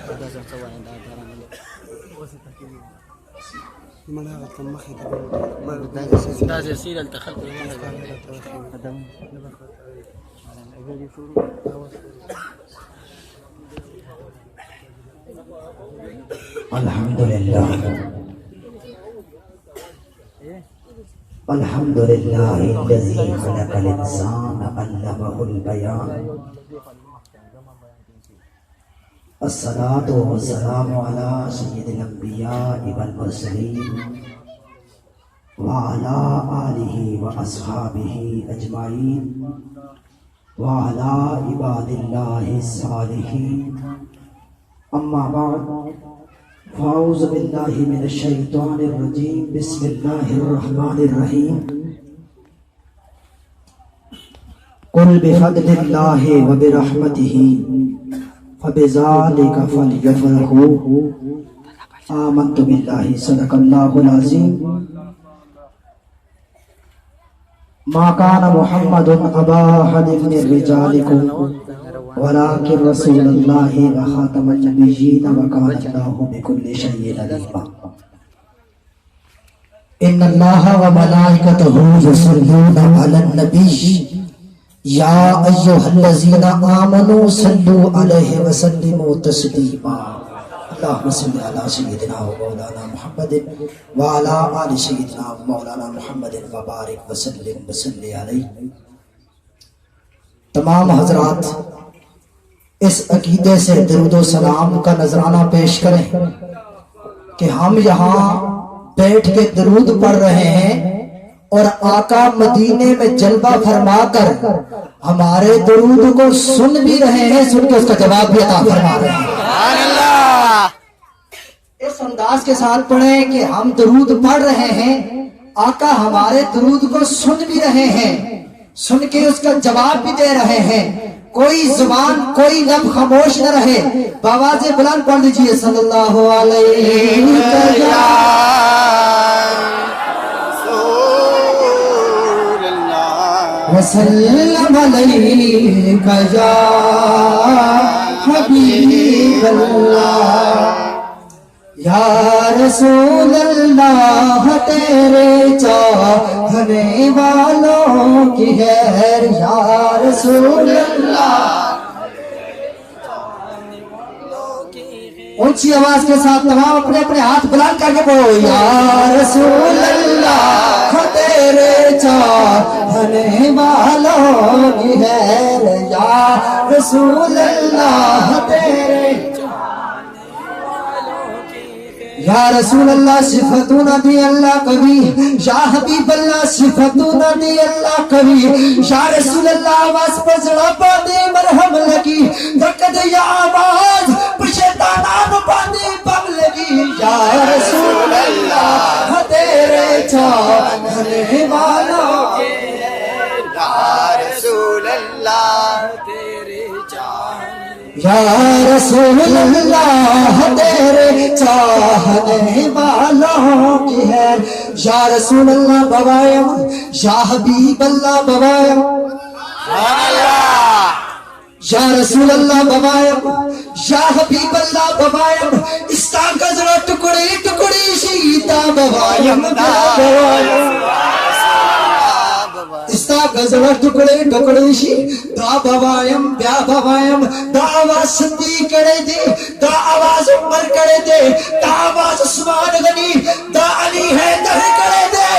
الحمد لله الذي خلق الإنسان علمه البيان الصلاة والسلام على سيد الأنبياء والمرسلين وعلى آله وأصحابه أجمعين وعلى عباد الله الصالحين أما بعد فأعوذ بالله من الشيطان الرجيم بسم الله الرحمن الرحيم قل بفضل الله وبرحمته فبذلك فليفرحوا آمنت بالله صدق الله العظيم ما كان محمد أبا أحد من رجالكم ولكن رسول الله وخاتم النبيين وكان الله بكل شيء عليما إن الله وملائكته يصلون على النبي يا أيها الذين آمنوا صلوا عليه وسلموا تسليما اللهم صل على سيدنا ومولانا محمد وعلى آل سيدنا ومولانا محمد وبارك وسلم وصلی علیہ. تمام حضرات اس عقیدے سے درود و سلام کا نذرانہ پیش کریں کہ ہم یہاں بیٹھ کے درود پڑھ رہے ہیں اور آقا مدینے میں جلوہ فرما کر ہمارے درود کو سن بھی رہے ہیں، سن کے اس کا جواب بھی عطا فرما رہے ہیں. اس انداز کے ساتھ پڑھیں کہ ہم درود پڑھ رہے ہیں، آقا ہمارے درود کو سن بھی رہے ہیں، سن کے اس کا جواب بھی دے رہے ہیں. کوئی زبان کوئی لب خاموش نہ رہے، بآواز بلند پڑھ لیجئے صلی اللہ علیہ وسلم علیک یا حبیب اللہ یا رسول اللہ، تیرے چاہنے والوں کی خیر یا رسول اللہ. اونچی آواز کے ساتھ تمام اپنے اپنے ہاتھ بلند کر کے بولو یا رسول اللہ، تیرے چاہنے والوں کی خیر یا رسول اللہ، تیرے یا رسول اللہ صفتوں نہ دی اللہ کبھی، یا حبیب اللہ صفتوں نہ دی اللہ کبھی، یا رسول اللہ آواز پر جڑا پاندے مرحم لگی دکد یا آواز پر شیطانان پاندے بم لگی یا رسول اللہ تیرے چاہنے والوں کے یا رسول اللہ تیرے یا رسول اللہ تیرے چاہنے والوں کی ہے یا رسول اللہ بوائم یا حبیب اللہ بوائم یا رسول اللہ بوائم یا حبیب اللہ بوائم استا گزرو ٹکڑی ٹکڑی شیدہ بوائم استا گزرو ٹکڑی ٹکڑی شیدہ بوائم بیا بوائم دا آواز صدیق کرے دے دا آواز عمر کرے دے دا آواز عثمان غنی دا علی حیدر کرے دے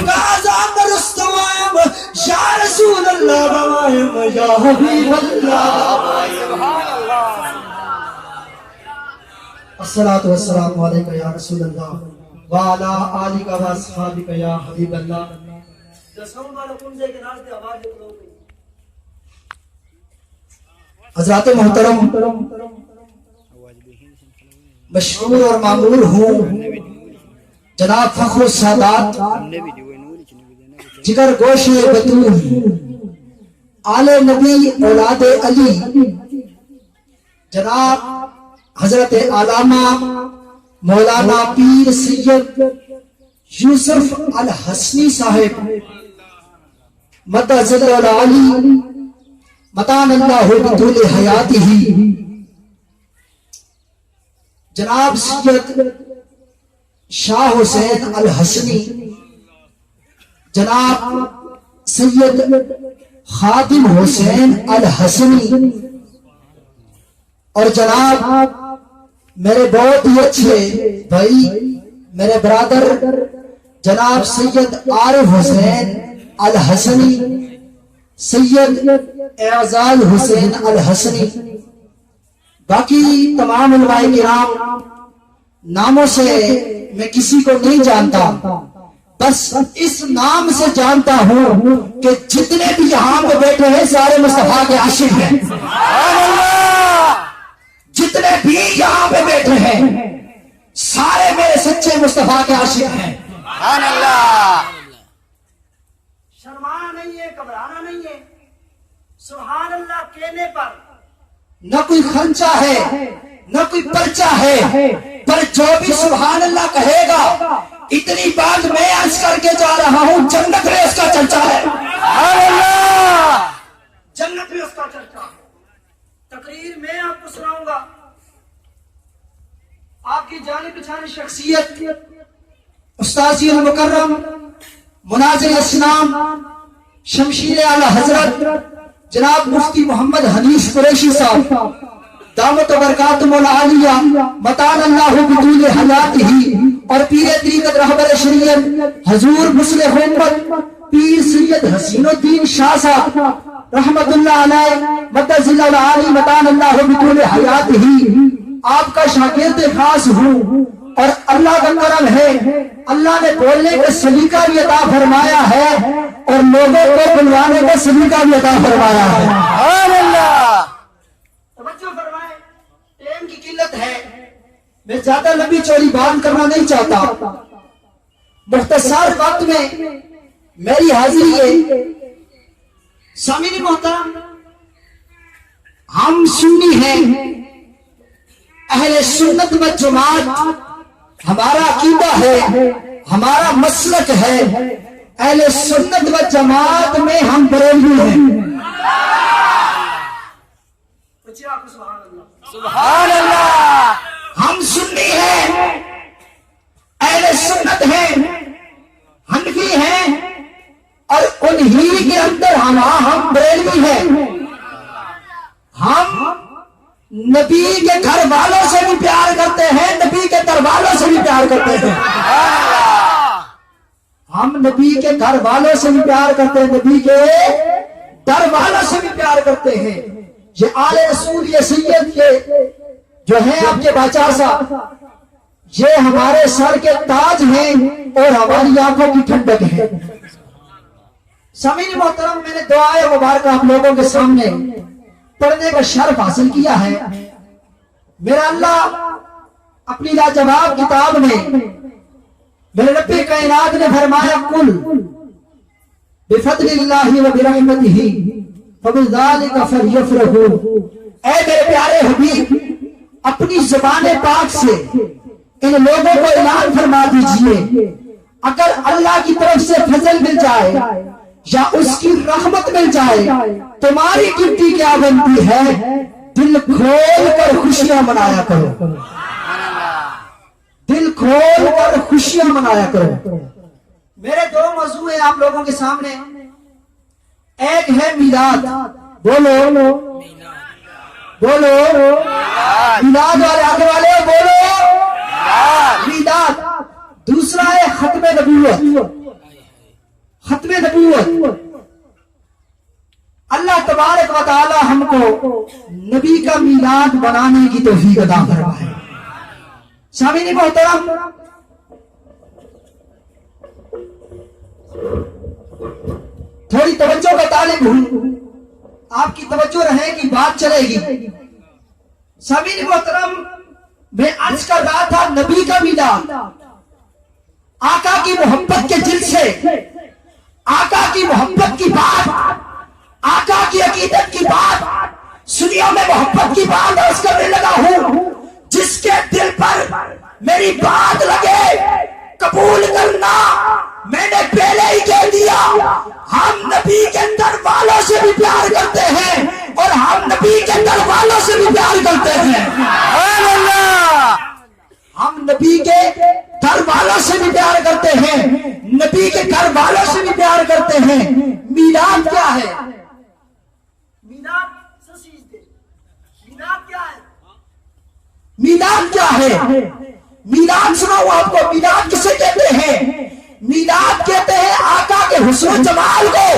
دا آزاد رستوائم یا رسول اللہ بوائم یا حبیب اللہ. الصلاة والسلام علیکہ یا رسول اللہ وعلا آلک و اصحابک یا حبیب اللہ. حضرات محترم، مشہور اور معمول ہوں جناب فخر السادات جگر گوش بطول آل نبی اولاد علی جناب حضرت علامہ مولانا پیر سید یوسف الحسنی صاحب مدحت العالی متان اللہ بطول حیاتہ جناب سید شاہ حسین الحسنی، جناب سید خادم حسین الحسنی، اور جناب میرے بہت ہی اچھے بھائی میرے برادر جناب سید عارف حسین الحسنی، سید اعزاز حسین الحسنی، باقی تمام علماء کرام ناموں سے میں کسی کو نہیں جانتا، بس اس نام سے جانتا ہوں کہ جتنے بھی یہاں پہ بیٹھے ہیں سارے مصطفیٰ کے عاشق ہیں، جتنے بھی یہاں پہ بیٹھے ہیں سارے میرے سچے مصطفیٰ کے عاشق ہیں۔ سبحان اللہ، شرمانا نہیں ہے، گھبرانا نہیں ہے، سبحان اللہ کہنے پر نہ کوئی خنچا ہے نہ کوئی پرچا ہے، پر جو بھی سبحان اللہ کہے گا اتنی بات میں عرض کر کے جا رہا ہوں، جنت میں اس کا چرچا ہے، سبحان اللہ، جنت میں اس کا چرچا ہے۔ تقریر میں آپ کو سناؤں گا، آپ کی جانے پہچانے شخصیت استاذی المکرم مناظر اسلام شمشیر اعلی حضرت جناب مفتی محمد حنیف قریشی صاحب دعوت و برکاتہ العالیہ متان اللہ بطول حیاتہ، اور پیر طریقت رہبر شریعت حضور مصلح امت پیر سید حسین الدین شاہ صاحب رحمت اللہ علیہ مدد ذل العالی متان اللہ بطول حیاتہ، آپ کا شاگرد خاص ہوں، اور اللہ کا کرم ہے اللہ نے بولنے کا سلیقہ بھی عطا فرمایا ہے اور لوگوں کو بلوانے کا سلیقہ بھی عطا فرمایا ہے۔ سبحان اللہ، توجہ فرمائیں، ٹائم کی قلت ہے، میں زیادہ لمبی چوڑی بات کرنا نہیں چاہتا، مختصر وقت میں میری حاضری ہے۔ سامعین محترم، ہم سنی ہیں، اہل سنت و جماعت ہمارا عقیدہ ہے، ہمارا مسلک ہے، اہل سنت و جماعت میں ہم بریلوی ہیں۔ بچے آپ کو سبحان اللہ، سبحان اللہ، ہم سنی ہیں، اہل سنت ہیں، حنفی ہیں، اور انہی کے اندر ہم بریلوی ہیں۔ ہم نبی کے گھر والوں سے بھی پیار کرتے ہیں، نبی کے در والوں سے بھی پیار کرتے ہیں۔ ہم نبی کے گھر والوں سے بھی پیار کرتے ہیں، نبی کے در والوں سے بھی پیار کرتے ہیں۔ یہ آل رسول یہ سید کے جو ہیں آپ کے باچا صاحب، یہ ہمارے سر کے تاج ہیں اور ہماری آنکھوں کی ٹھنڈک ہے۔ سامعین محترم، میں نے دعائے مبارکہ آپ لوگوں کے سامنے پڑھنے کا شرف حاصل کیا ہے۔ میرا اللہ اپنی لاجواب کتاب میں میرے رب کائنات نے فرمایا کل بفضل اللہ و برحمتہ فبذالک فلیفرحوا، اے میرے پیارے حبیب اپنی زبان پاک سے ان لوگوں کو اعلان فرما دیجئے، اگر اللہ کی طرف سے فضل مل جائے یا اس کی رحمت مل جائے تمہاری ڈیوٹی کیا بنتی ہے؟ دل کھول کر خوشیاں منایا کرو، دل کھول کر خوشیاں منایا کرو۔ میرے دو موضوع ہیں آپ لوگوں کے سامنے، ایک ہے میلاد، بولو بولو میلاد والے آگے والے بولو میلاد۔ دوسرا ہے ختم نبوت، ختم نبوت۔ اللہ تبارک و تعالی ہم کو نبی کا میلاد بنانے کی توفیق عطا فرمائے۔ سامعین محترم، تھوڑی توجہ کا طالب ہوں، آپ کی توجہ رہے گی بات چلے گی۔ سامعین محترم، میں عرض کر رہا تھا نبی کا میلاد، آقا کی محبت کے دل سے، آقا کی محبت کی بات، آقا کی عقیدت کی بات، سنیوں میں محبت کی بات عرض کرنے لگا ہوں۔ جس کے دل پر میری بات لگے قبول کرنا، میں نے پہلے ہی کہہ دیا ہم نبی کے در والوں سے بھی پیار کرتے ہیں، اور ہم نبی کے گھر والوں سے بھی پیار کرتے ہیں. سبحان اللہ. ہم نبی کے گھر والوں سے بھی پیار کرتے ہیں, نبی کے گھر والوں سے بھی پیار کرتے ہیں. میلاد کیا ہے؟ میلاد سجدے. میلاد کیا ہے؟ میلاد کیا ہے؟ میلاد سناؤ آپ کو. میلاد کسے کہتے ہیں؟ میلاد کہتے ہیں آقا کے حسن و جمال کو.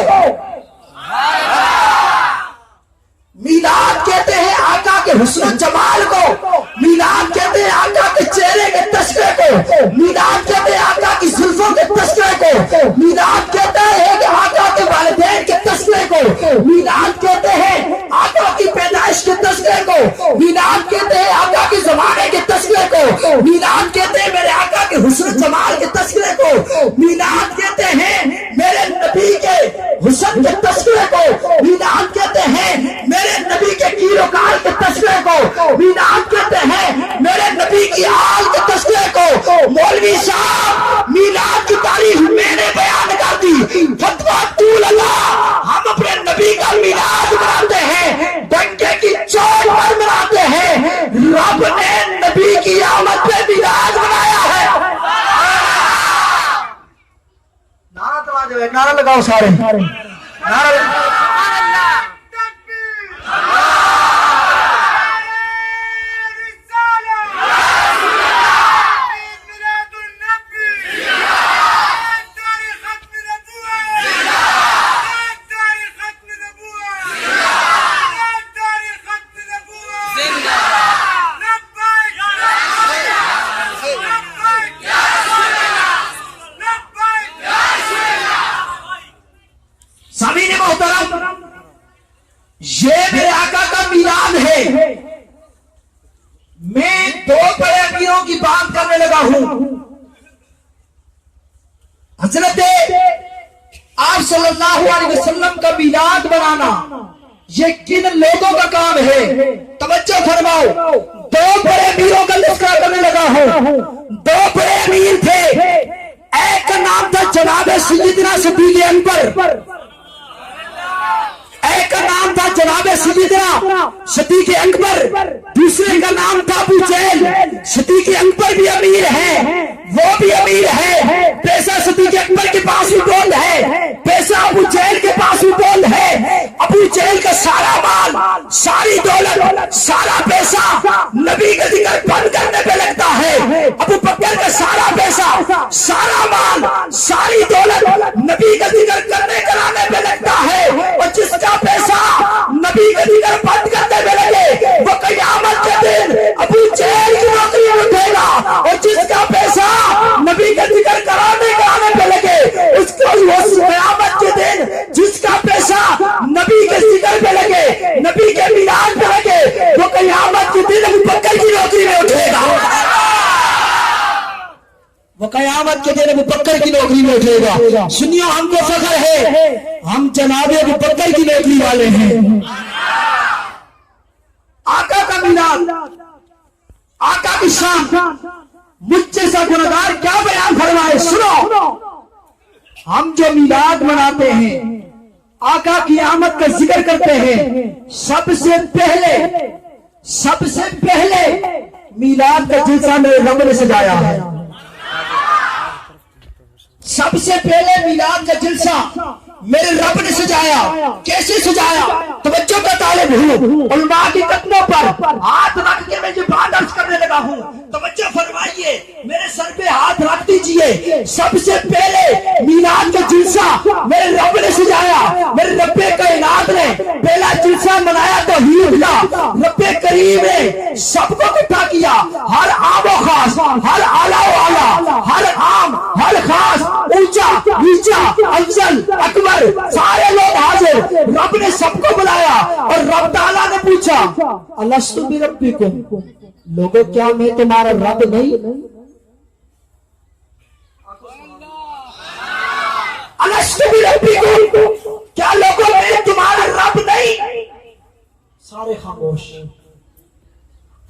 میلاد کہتے ہیں آقا کے حسن و جمال کو. میلاد کہتے ہیں آقا کے چہرے کے تذکرے کو. میلاد کہتے ہیں آقا کی زلفوں کے تذکرے کو. میلاد کہتا ہے کہ آقا کے والدین کے تذکرے کو. میلاد کہتے ہیں آقا کی پیدائش کے تذکرے کو. میلاد کہتے ہیں آقا کے زمانے کے تذکرے کو. میلاد کہتے ہیں میرے آقا کے حسن و جمال کے تذکرے کو. میلاد کہتے ہیں میرے نبی کے حسن کے تذکرے کو. میلاد کہتے ہیں میرے نبی کے کیر و کار کے تذکرے کو. میلاد کہتے ہیں میرے نبی کی آل کے تذکرے کو. مولوی صاحب میلاد کی تاریخ میں نے بیان کر دی. فتویٰ طول اللہ. ہم اپنے نبی کا میلاد مناتے ہیں, ڈنکے کی چوٹ پر مناتے ہیں. رب نے نبی کی آمد پہ میلاد منایا ہے. نعرہ توجہ ہے, نعرہ لگاؤ سارے, نعرہ لگاؤ. سامعین محترم, یہ میرے آقا کا میلاد ہے. میں دو بڑے امیروں کی بات کرنے لگا ہوں. حضرت آپ صلی اللہ علیہ وسلم کا میلاد بنانا یہ کن لوگوں کا کام ہے؟ توجہ فرماؤ. دو بڑے امیروں کا تذکرہ کرنے لگا ہوں. دو بڑے امیر تھے. ایک کا نام تھا جناب سیدنا صدیق اکبر, ایک کا نام تھا جناب سیدنا صدیق اکبر, دوسرے کا نام تھا ابو جہل. صدیق اکبر بھی امیر ہے, وہ بھی امیر ہے. پیسہ صدیق اکبر کے پاس بھی بول ہے, پیسہ ابو جہل کے پاس بھی بول ہے. ابو جہل کا سارا مال, ساری دولت, سارا پیسہ نبی کا ذکر بند کرنے پہ لگتا ہے. ابو بکر کا سارا پیسہ, سارا مال, ساری دولت نبی کا ذکر کرنے کرانے پہ لگتا ہے. اور جس کا پیسہ نبی کا ذکر بند کرنے پہ لگے وہ قیامت کے دن ابو جہل کی نوکری اٹھے گا. اور جس کا پیسہ نبی کا ذکر کرانے پہ لگے اس کو قیامت کے دن جس کا پیسہ نبی کے ذکر پہ لگے, نبی کے میلاد پہ لگے, وہ قیامت کے دن ابو بکر کی نوکری میں اٹھے گا. وہ قیامت کے دن ابو بکر کی نوکری میں اٹھے گا. سنیو, ہم کو فخر ہے, ہم جناب ابو بکر کی نوکری والے ہیں. آقا کا میلاد, آقا کی شان, مجھ جیسا گنہگار کیا بیان فرمائے. سنو, ہم جو میلاد مناتے ہیں, آقا کی آمد کا ذکر کرتے ہیں, سب سے پہلے میلاد کا جلسہ میرے رب نے سجایا ہے. سب سے پہلے میلاد کا جلسہ میرے رب نے سجایا. کیسے سجایا؟ توجہ کا طالب ہوں, علماء کی قدموں پر ہاتھ رکھ کے میں یہ بات عرض کرنے لگا ہوں. توجہ فرمائیے, میرے سر پہ ہاتھ رکھ دیجئے. سب سے پہلے میلاد کا جلسہ میرے رب نے سجایا. میرے رب کائنات نے پہلا جلسہ منایا توحید کا. رب کریم نے سب کو اکٹھا کیا, ہر عام و خاص, ہر اعلیٰ و اعلیٰ, ہر عام, ہر خاص, اونچا نیچا, افضل اکبر, سارے لوگ حاضر. رب نے سب کو بلایا اور رب تعالیٰ نے پوچھا, الست بربکم, لوگوں کیا میں تمہارا رب نہیں؟ الست بربکم, کیا لوگوں میں تمہارا رب نہیں؟ سارے خاموش.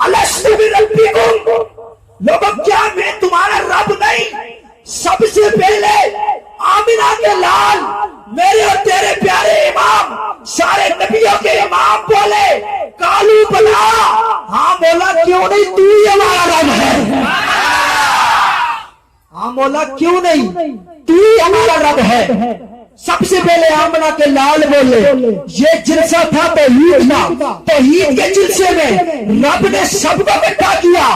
الست بربکم, لوگوں کیا میں تمہارا رب نہیں؟ سب سے پہلے آمینہ کے لال, میرے اور تیرے پیارے امام سارے نبیوں کے امام بولے کالو بلا، ہاں مولا کیوں نہیں تو ہی ہمارا رب ہے، ہاں مولا کیوں نہیں تو ہی ہمارا رب ہے۔ سب سے پہلے آمنہ کے لال بولے یہ جلسہ تھا توحید کا، توحید کے جلسے میں رب نے سب کو اکٹھا کیا،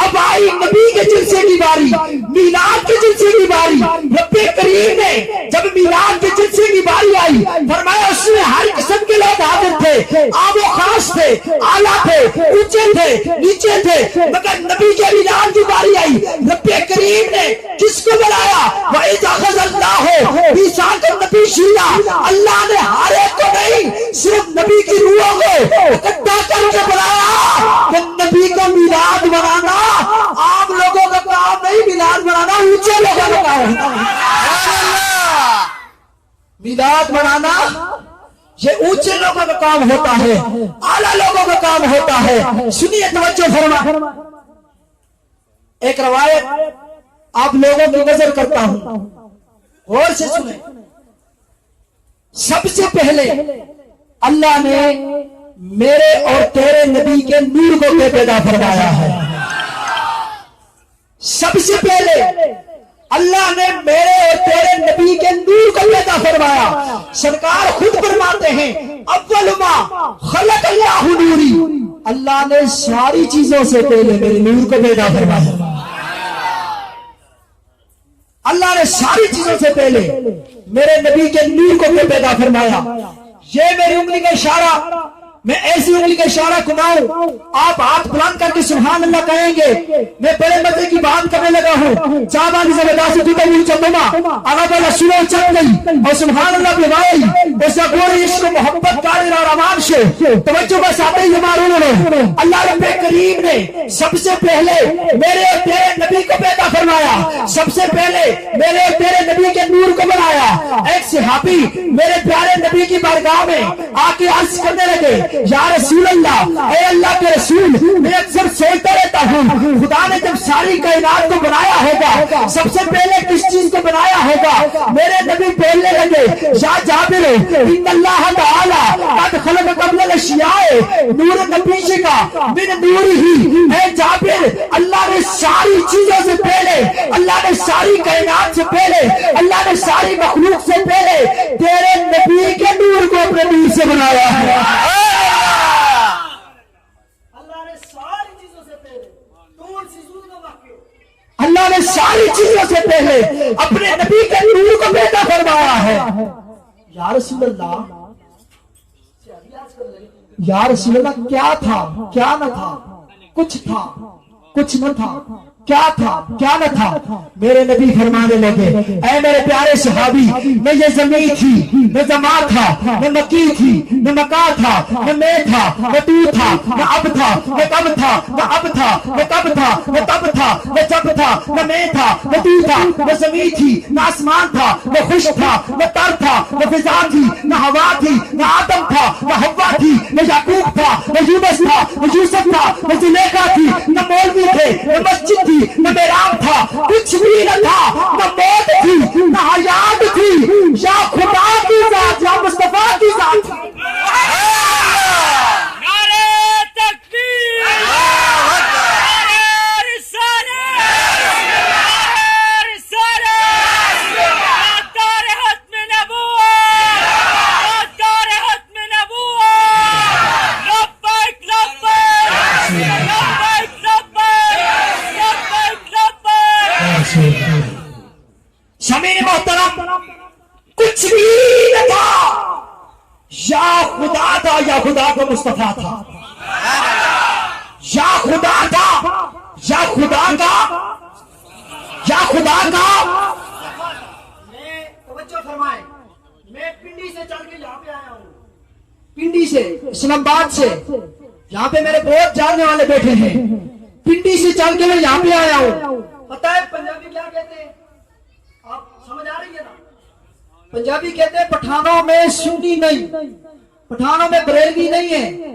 اب آئی نبی کے جلسے کی باری، میلاد کے جلسے کی باری۔ رب کریم نے جب میلاد کے جلسے کی باری آئی فرمایا اس میں ہر قسم کے لوگ حاضر تھے، عام و خاص تھے، اعلیٰ تھے، اونچے تھے، نیچے تھے، مگر نبی کے میلاد کی باری آئی رب کریم نے کس کو بلایا؟ وَإِذْ أَخَذَ اللَّهُ مِيثَاقَ النَّبِيِّينَ، اللہ نے ہر ایک کو نہیں صرف نبی کی روحوں کو اکٹھا کر کے بلایا کہ نبی کا میلاد منانا عام لوگوں کا کام نہیں، میلاد منانا اونچے لوگوں کا کام ہوتا ہے۔ میلاد منانا یہ اونچے لوگوں کا کام ہوتا ہے، اعلیٰ لوگوں کا کام ہوتا ہے۔ سنیے توجہ فرما، ایک روایت آپ لوگوں کی نظر کرتا ہوں، غور سے سنیں۔ سب سے پہلے اللہ نے میرے اور تیرے نبی کے نور کو پیدا فرمایا ہے۔ سب سے پہلے اللہ نے میرے اور تیرے نبی کے نور کو پیدا فرمایا۔ سرکار خود فرماتے ہیں اول ما خلق اللہ نوری، اللہ نے ساری چیزوں سے پہلے میرے نور کو پیدا فرمایا۔ اللہ نے ساری چیزوں سے پہلے میرے نبی کے نور کو پیدا فرمایا۔ یہ میری انگلی کا اشارہ، میں ایسی انگلی کا اشارہ گھماؤں آپ ہاتھ بلند کر کے سبحان اللہ کہیں گے۔ میں بڑے مزے کی بات کرنے لگا ہوں، چابا کی زبرداستی تو نہیں چلما اگر بلا سنو چل گئی اور سبحان اللہ بلوائی ایسا گوری عشق و محبت قادر اور امان سے توجہ بس آتے ہی ہمارے انہوں اللہ رب کریم نے سب سے پہلے میرے اور تیرے نبی کو پیدا فرمایا، سب سے پہلے میرے اور تیرے نبی کے نور کو بنایا۔ ایک صحابی میرے پیارے نبی کی بارگاہ میں آ کے عرض کرنے لگے یا رسول اللہ، اے اللہ کے رسول، میں اکثر سوچتا رہتا ہوں خدا نے جب ساری کائنات کو بنایا ہوگا سب سے پہلے کس چیز کو بنایا ہوگا؟ میرے نبی بولنے لگے یا جابر ان اللہ تعالی قد خلق قبل الاشیاء نور نبی کا من نور ہی، اے جابر اللہ نے ساری چیزوں سے پہلے، اللہ نے ساری کائنات سے پہلے، اللہ نے ساری مخلوق سے پہلے تیرے نبی کے نور کو اپنے نور سے بنایا ہے۔ اللہ نے ساری چیزوں سے پہلے اپنے نبی کے نور کو پیدا فرمایا ہے۔ یا رسول اللہ، یا رسول اللہ کیا تھا کیا نہ تھا؟ کچھ تھا کچھ نہ تھا، کیا تھا کیا نہ تھا؟ میرے نبی فرمانے لگے اے میرے پیارے صحابی، نہ یہ زمین تھی، نہ زمان تھا، نہ مکی تھی، نہ مکا تھا، نہ میں تھا، نہ تو تھا، نہ اب تھا، نہ کب تھا، نہ اب تھا، نہ کب تھا، نہ تب تھا، نہ جب تھا، نہ میں تھا، نہ تو تھا، نہ زمین تھی، نہ آسمان تھا، نہ خشک تھا، نہ تر تھا، نہ فضا تھی، نہ ہوا تھی، نہ آدم تھا، نہ حوا تھی، نہ یعقوب تھا، نہ یونس تھا، نہ یوسف تھا، نہ زلیخا تھی، نہ مولوی تھے، نہ مسجد تھی، نہ میراب تھا، کچھ بھی نہ تھا، نہ موت تھی، نہ حیات تھی، یا خدا کی ذات یا مصطفیٰ کی ذات تھی۔ نعرہ تکبیر، نعرہ رسالت، نعرہ رسالت، دار ختم نبوت، دار ختم نبوت، لبیک لبیک، لبیک لبیک، شمیر محترم، کچھ بھی نہ تھا، یا خدا تھا یا خدا کا مصطفیٰ تھا، یا خدا تھا یا خدا کا، یا خدا کا۔ میں توجہ فرمائیں، میں پنڈی سے چل کے یہاں پہ آیا ہوں، پنڈی سے، اسلام آباد سے، یہاں پہ میرے بہت جاننے والے بیٹھے ہیں، پنڈی سے چل کے میں یہاں پہ آیا ہوں۔ پتہ ہے پنجابی کیا کہتے ہیں؟ آپ سمجھ آ رہی ہے نا؟ پنجابی کہتے ہیں پٹھانوں میں سنی نہیں، پٹھانوں میں بریلوی نہیں ہے،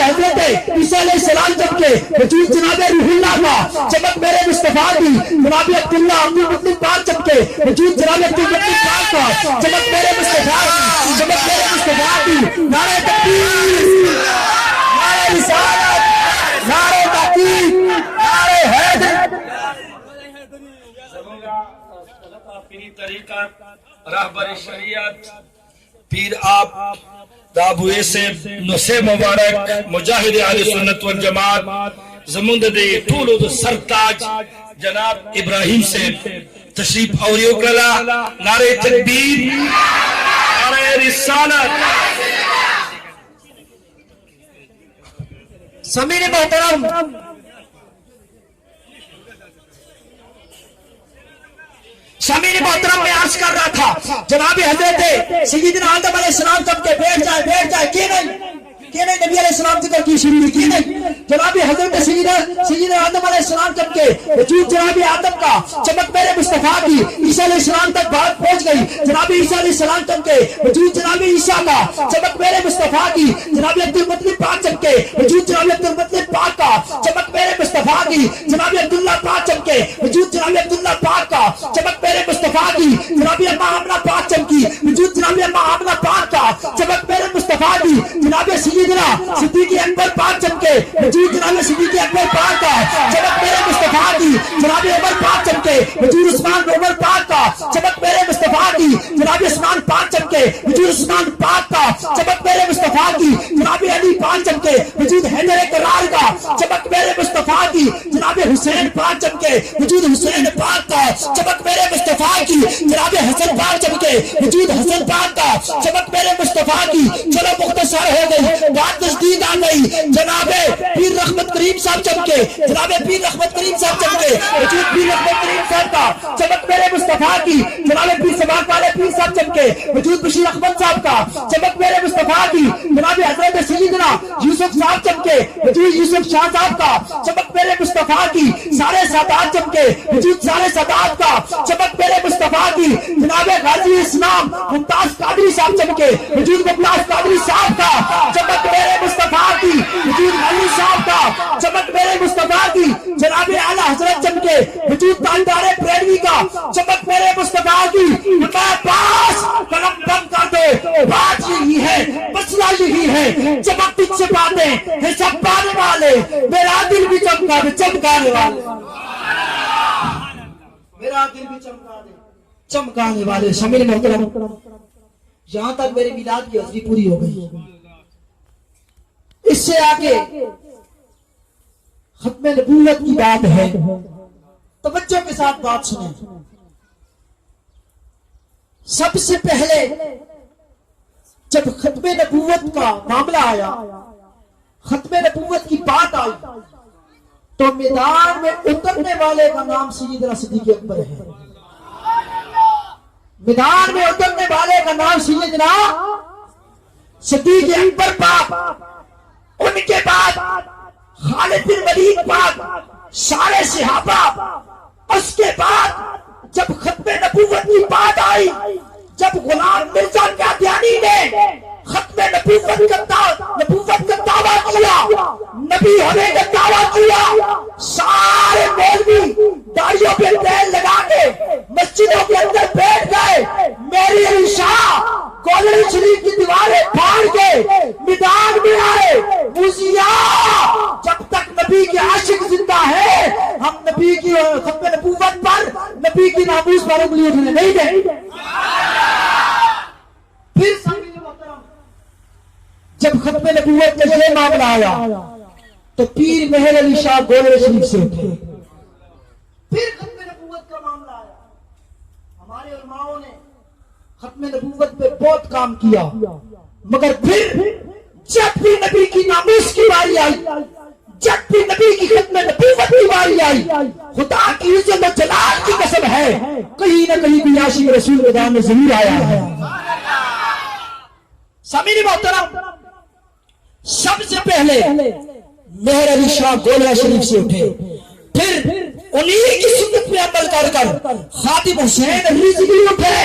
حضرت عیسیٰ علیہ السلام جب کے وجود جناب روح اللہ کا چمک میرے مصطفیٰ کی جناب عبداللہ عبدالمطلب پاک جب کے وجود جناب عبدالمطلب پاک کا چمک میرے مصطفیٰ کی چمک میرے مصطفیٰ کی. نعرہ تکبیر، نعرہ رسالت، نعرہ تحقیق، نعرہ حیدر. پیر طریقت راہبر شریعت پیر آپ دابوئے سے نسے مبارک مجاہد اہل سنت والجماعت زمند دے طول و سرتاج جناب ابراہیم سے تشریف اوریو کلا. نعرہ تکبیر، نعرہ رسالت. سمیر محترم، سمیر محترم میں عرض کر رہا تھا جناب حضرت سیدنا آدم علیہ السلام جب کے بیٹھ جائے کہ نہیں نبی علیہ السلام ذکر کی شروع کی نہیں. جناب حضرت سیدنا آدم علیہ السلام جب کے وجود جناب آدم کا چمک میرے مصطفیٰ کی عیسیٰ علیہ السلام تک بات پہنچ گئی. جناب عیسیٰ علیہ السلام جب کے وجود جناب عیسیٰ کا چمک میرے مصطفیٰ کی جناب عبدالمطلب پاک جب کے وجود جناب عبدالمطلب پاک کا چمک میرے مصطفیٰ کی جناب عبداللہ پاک جب کے وجود جناب عبداللہ پاک کا چمک میرے مصطفیٰ کی جناب اماں آمنہ پاک چمکی وجود جناب اماں آمنہ پاک کا چمک میرے مصطفیٰ کی جناب سیدنا صدیق اکبر پاک چمکے وجود جناب صدیق اکبر پاک کا چمک میرے مصطفیٰ کی جناب عمر پاک چمکے وجود عثمان عمر پاک کا چمک میرے مصطفیٰ کی جناب عثمان پاک چمکے وجود عثمان پاک کا چمک میرے مصطفیٰ کی جناب علی پاک چمکے وجود حیدر کرار کا چمک میرے مصطفیٰ کی جناب حسین پاک چمکے وجود حسین پاک کا چمک میرے مصطفیٰ کی جناب حسن پاک چمکے وجود حسن پاک کا چمک میرے مصطفیٰ کی. چلو مختصر ہو گئی بات نزدیک آ گئی. جناب پیر رحمت کریم صاحب چمکے جناب پیر رحمت کریم صاحب چمکے وجود پیر رحمت کریم صاحب کا چمک میرے مصطفیٰ کی جناب پیر سباق والے پیر صاحب چمکے وجود بشیر احمد صاحب کا چمک میرے مصطفیٰ کی جناب حضرت سیدنا یوسف صاحب چمکے وجود یوسف شاہ صاحب کا چمک میرے مصطفیٰ کی سارے سادات چمکے وجود سارے سادات کا چمک میرے مصطفیٰ کی جناب غازی اسلام ممتاز قادری صاحب چمکے وجود ممتاز قادری صاحب کا چمک میرے مصطفیٰ کی وجود علی صاحب کا چمک میرے مصطفیٰ کی جناب اعلیٰ حضرت چمکے وجود تاجدار بریلوی کا چمک میرے مصطفیٰ کی. پاس قلم بند کر دو، بات یہی ہے، مسئلہ یہی ہے، چمک تجھ سے باتیں ہیں سب پانے والے، میرا دل بھی چمکا دے چمکانے والے، میرا دل بھی چمکا دے چمکانے والے. شامل محترم، یہاں تک میری میلاد کی حاضری پوری ہو گئی. اس سے آگے ختم نبوت کی بات ہے. توجہ کے ساتھ بات سنیں. سب سے پہلے جب ختم نبوت کا معاملہ آیا، ختم نبوت کی بات آئی، تو میدان میں اترنے والے کا نام سیدنا صدیق اکبر ہے. میدان میں اترنے والے کا نام سیدنا صدیق اکبر پاک، ان کے بعد خالد بن ولید پاک، سارے صحابہ. اس کے بعد جب ختم نبوت کی بات آئی، جب غلام مرزا قادیانی نے ختم نبوت کا دعویٰ کیا، نبی ہونے کا دعویٰ کیا، سارے مولوی داڑھیوں پہ تیل لگا کے مسجدوں کے اندر بیٹھ گئے. میری علی شاہ گولڑی شریف کی دیواریں پھاڑ کے میدان میں آئے. موسیٰ جب تک نبی کے عاشق زندہ ہے، ہم نبی کی ختم نبوت پر، نبی کی ناموس پر انگلی اٹھنے نہیں دیں گے. پھر جب ختم نبوت کا یہ معاملہ آیا تو پیر مہر علی شاہ گولڑی شریف سے اٹھے. پھر ختم نبوت کا معاملہ آیا. ہمارے علماؤں نے ختم نبوت پہ بہت کام کیا، مگر پھر جب بھی نبی کی ناموس کی باری آئی، جب بھی نبی کی ختم نبوت کی باری آئی، خدا کی عزت و جلال کی قسم ہے کہیں نہ کہیں بھی عاشق رسول خدا میں ضرور آیا ہے. سامعین محترم، سب سے پہلے مہر علی شاہ گولڑا شریف سے اٹھے. پھر انہی کی سنت پہ عمل کر کر خادم حسین رضوی اٹھے.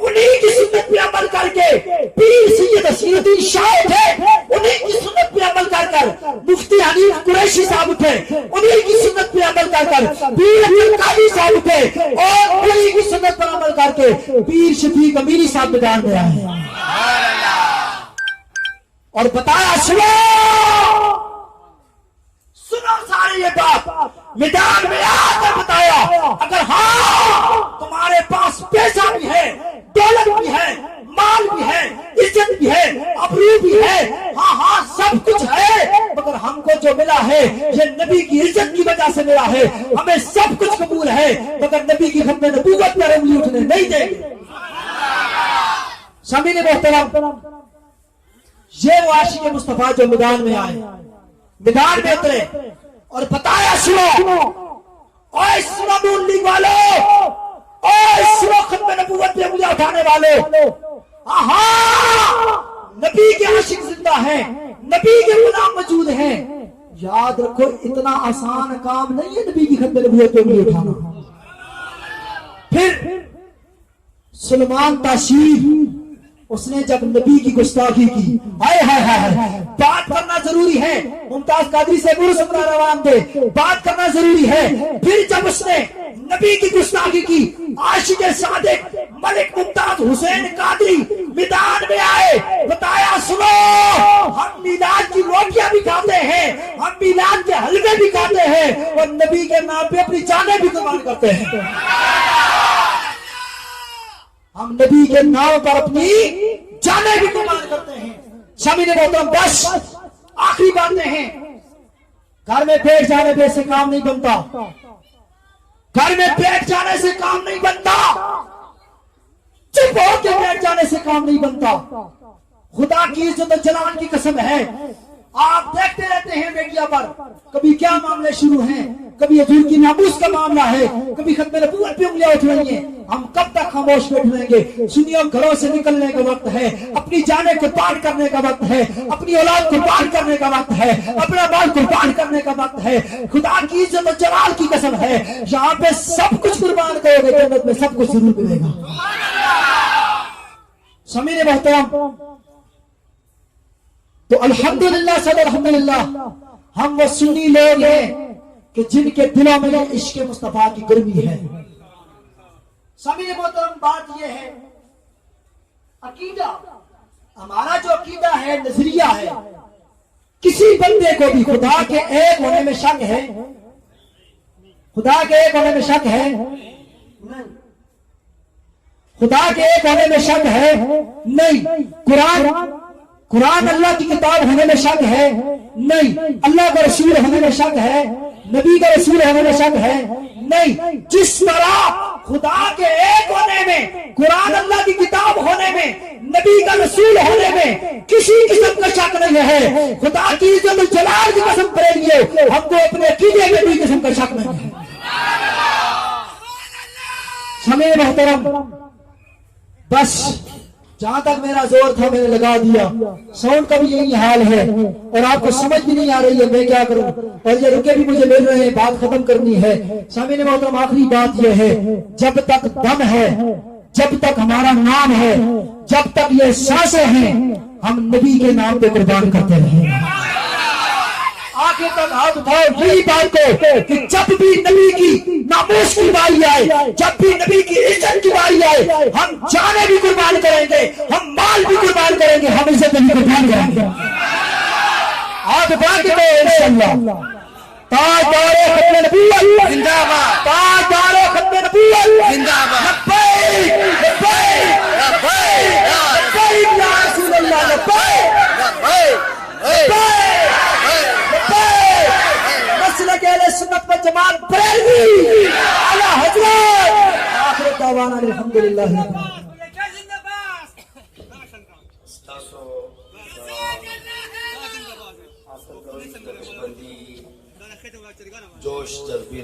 انہیں کی سنت پہ عمل کر کے پیر سید حسین الدین شاہ اٹھے، انہیں کی سنت پہ عمل کر کر مفتی حنیف قریشی صاحب اٹھے، انہیں کی سنت پہ عمل کر کر پیر عبد القادری صاحب اٹھے، اور انہیں کی سنت پر عمل کر کے پیر شفیق امیری صاحب میدان میں آئے اور بتایا سنو سارے یہ بات میدان میں آ کر بتایا، اگر ہاں تمہارے پاس پیسہ بھی ہے، دولت بھی ہے، مال بھی ہے، عزت بھی ہے، ابرو بھی ہے، ہاں سب کچھ ہے، مگر ہم کو جو ملا ہے یہ نبی کی عزت کی وجہ سے ملا ہے، ہمیں سب کچھ قبول ہے مگر نبی کی ختم نبوت پر انگلی اٹھنے نہیں دیں گے۔ سامعین محترم، یہ وہ عاشق مصطفیٰ جو میدان میں آئے، میدان میں اترے اور بتایا سنو، اوے سنو نون لیگ والو، اوے سنو ختم نبوت پہ انگلیاں اٹھانے والے، نبی کے عاشق زندہ ہیں، نبی کے غلام موجود ہیں، یاد رکھو اتنا آسان کام نہیں ہے نبی کی ختم نبوت پہ انگلی اٹھانا۔ پھر سلمان تاشیر اس نے جب نبی کی گستاخی کی، بات کرنا ضروری ہے، ممتاز قادری سے گرو سمرا روان دے، بات کرنا ضروری ہے۔ پھر جب اس نے نبی کی گستاخی کی، عاشق صادق ملک ممتاز حسین قادری میدان میں آئے، بتایا سنو ہم میلاد کی روٹیاں بھی کھاتے ہیں، ہم میلاد کے حلوے بھی کھاتے ہیں، اور نبی کے نام پہ اپنی جانیں بھی قربان کرتے ہیں۔ ہم نبی کے نام پر اپنی جانیں بھی قربان کرتے ہیں۔ سامعین محترم، بس آخری باتیں ہیں، گھر میں بیٹھ جانے پہ سے کام نہیں بنتا، گھر میں بیٹھ جانے سے کام نہیں بنتا، چپ ہو کے بیٹھ جانے سے کام نہیں بنتا۔ خدا کی عزت و جلال کی قسم ہے، آپ دیکھتے رہتے ہیں میڈیا پر کبھی کیا معاملے شروع ہیں، کبھی حضور کی ناموس کا معاملہ ہے، کبھی ختم نبوت پہ انگلیاں اٹھ رہی ہیں۔ ہم کب تک خاموش بیٹھ رہیں گے؟ سنیوں، گھروں سے نکلنے کا وقت ہے، اپنی جانیں قربان کرنے کا وقت ہے، اپنی اولاد قربان کرنے کا وقت ہے، اپنا مال قربان کرنے کا وقت ہے۔ خدا کی عزت و جلال کی قسم ہے، یہاں پہ سب کچھ قربان کرو گے، جنت میں سب کچھ ضرور ملے گا۔ سامعین محترم، تو الحمدللہ صد الحمدللہ ہم وہ سنی لوگ ہیں کہ جن کے دلوں میں عشق مصطفیٰ کی گرمی ہے۔ سامعین محترم، بات یہ ہے، عقیدہ ہمارا جو عقیدہ ہے، نظریہ ہے، کسی بندے کو بھی خدا کے ایک ہونے میں شک ہے؟ خدا کے ایک ہونے میں شک ہے؟ نہیں۔ خدا کے ایک ہونے میں شک ہے؟ نہیں۔ قرآن اللہ کی کتاب ہونے میں شک ہے؟ نہیں۔ اللہ کا رسول ہونے میں شک ہے؟ نبی کا رسول ہونے میں شک ہے؟ نہیں۔ جس طرح خدا کے ایک ہونے میں، قرآن اللہ کی کتاب ہونے میں، نبی کا رسول ہونے میں کسی قسم کا شک نہیں ہے، خدا کی عزت و جلال کی قسم کریں گے ہم کو اپنے عقیدے میں کوئی قسم کا شک نہیں ہے۔ سامعین محترم، بس جہاں تک میرا زور تھا میں نے لگا دیا، ساؤنڈ کا بھی یہی حال ہے اور آپ کو سمجھ بھی نہیں آ رہی ہے میں کیا کروں، اور یہ رکے بھی مجھے مل رہے ہیں، بات ختم کرنی ہے۔ سامعین محترم، آخری بات یہ ہے، جب تک دم ہے، جب تک ہمارا نام ہے، جب تک یہ سانسیں ہیں، ہم نبی کے نام پہ قربان کرتے رہیں گے۔ آخر تک ہاتھ اٹھاؤ یہی بات کو کہ جب بھی نبی کی ناموس کی باری آئے، جب بھی نبی کی عزت کی باری آئے، ہم جانیں بھی قربان کریں گے، ہم مال بھی قربان کریں گے، ہم عزت بھی قربان کریں گے۔ ہاتھ اٹھا کے کہو انشاءاللہ، تاجدار ختم نبوت زندہ باد، تاجدار ختم نبوت زندہ باد، لبیک لبیک لبیک لبیک یا رسول اللہ، لبیک لبیک لبیک مسلک اہل سنت و جماعت بریلوی اعلی حضرت آخر دعوانا الحمدللہ۔ جوش جذبے